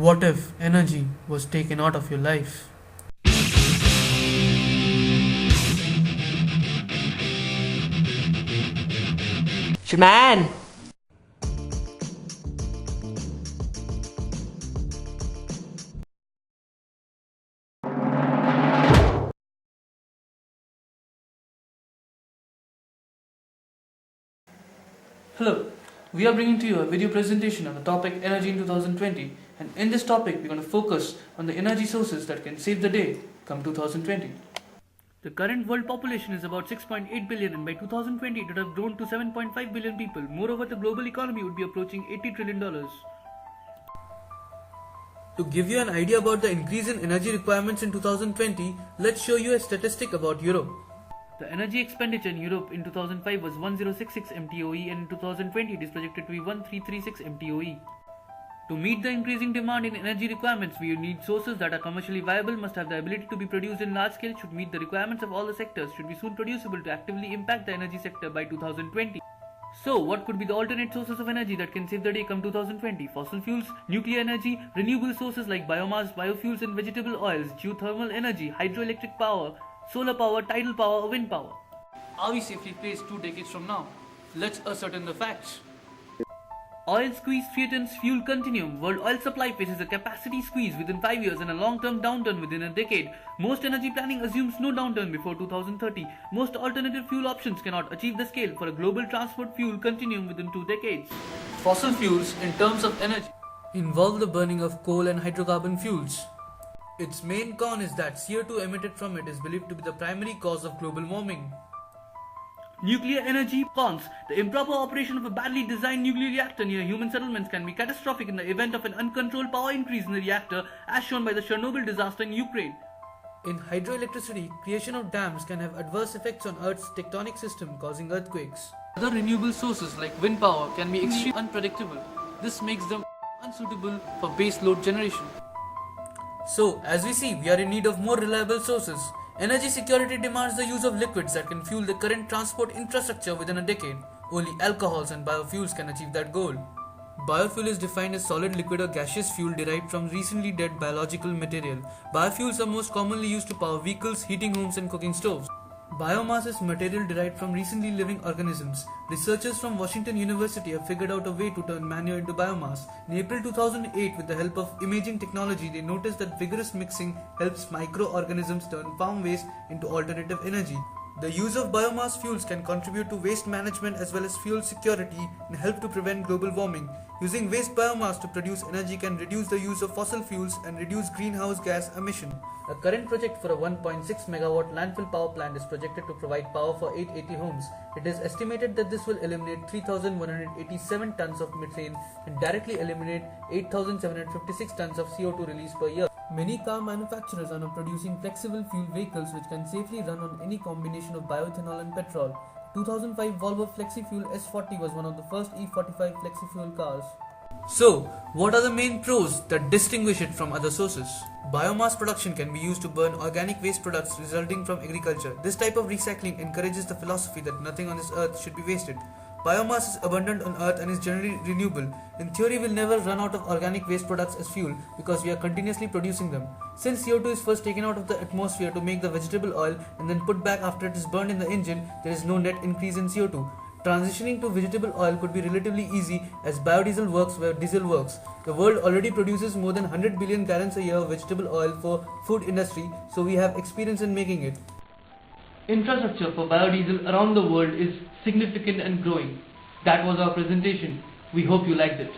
What if energy was taken out of your life? Man. Hello, we are bringing to you a video presentation on the topic energy in 2020, and in this topic we're going to focus on the energy sources that can save the day come 2020. The current world population is about 6.8 billion, and by 2020 it would have grown to 7.5 billion people. Moreover, the global economy would be approaching $80 trillion. To give you an idea about the increase in energy requirements in 2020, let's show you a statistic about Europe. The energy expenditure in Europe in 2005 was 1066 MTOE, and in 2020 it is projected to be 1336 MTOE. To meet the increasing demand in energy requirements, we need sources that are commercially viable, must have the ability to be produced in large scale, should meet the requirements of all the sectors, should be soon producible to actively impact the energy sector by 2020. So, what could be the alternate sources of energy that can save the day come 2020? Fossil fuels, nuclear energy, renewable sources like biomass, biofuels and vegetable oils, geothermal energy, hydroelectric power, solar power, tidal power or wind power. Are we safely placed 2 decades from now? Let's ascertain the facts. Oil squeeze threatens fuel continuum. World oil supply faces a capacity squeeze within 5 years and a long-term downturn within a decade. Most energy planning assumes no downturn before 2030. Most alternative fuel options cannot achieve the scale for a global transport fuel continuum within 2 decades. Fossil fuels, in terms of energy, involve the burning of coal and hydrocarbon fuels. Its main con is that CO2 emitted from it is believed to be the primary cause of global warming. Nuclear energy cons. The improper operation of a badly designed nuclear reactor near human settlements can be catastrophic in the event of an uncontrolled power increase in the reactor, as shown by the Chernobyl disaster in Ukraine. In hydroelectricity, creation of dams can have adverse effects on Earth's tectonic system, causing earthquakes. Other renewable sources like wind power can be extremely unpredictable. This makes them unsuitable for base load generation. So, as we see, we are in need of more reliable sources. Energy security demands the use of liquids that can fuel the current transport infrastructure within a decade. Only alcohols and biofuels can achieve that goal. Biofuel is defined as solid, liquid or gaseous fuel derived from recently dead biological material. Biofuels are most commonly used to power vehicles, heating homes and cooking stoves. Biomass is material derived from recently living organisms. Researchers from Washington University have figured out a way to turn manure into biomass. In April 2008, with the help of imaging technology, they noticed that vigorous mixing helps microorganisms turn farm waste into alternative energy. The use of biomass fuels can contribute to waste management as well as fuel security and help to prevent global warming. Using waste biomass to produce energy can reduce the use of fossil fuels and reduce greenhouse gas emission. A current project for a 1.6 megawatt landfill power plant is projected to provide power for 880 homes. It is estimated that this will eliminate 3,187 tons of methane and directly eliminate 8,756 tons of CO2 released per year. Many car manufacturers are now producing flexible fuel vehicles which can safely run on any combination of bioethanol and petrol. 2005 Volvo FlexiFuel S40 was one of the first E45 FlexiFuel cars. So, what are the main pros that distinguish it from other sources? Biomass production can be used to burn organic waste products resulting from agriculture. This type of recycling encourages the philosophy that nothing on this earth should be wasted. Biomass is abundant on earth and is generally renewable. In theory, we'll never run out of organic waste products as fuel because we are continuously producing them. Since CO2 is first taken out of the atmosphere to make the vegetable oil and then put back after it is burned in the engine, there is no net increase in CO2. Transitioning to vegetable oil could be relatively easy as biodiesel works where diesel works. The world already produces more than 100 billion gallons a year of vegetable oil for food industry, so we have experience in making it. Infrastructure for biodiesel around the world is significant and growing. That was our presentation. We hope you liked it.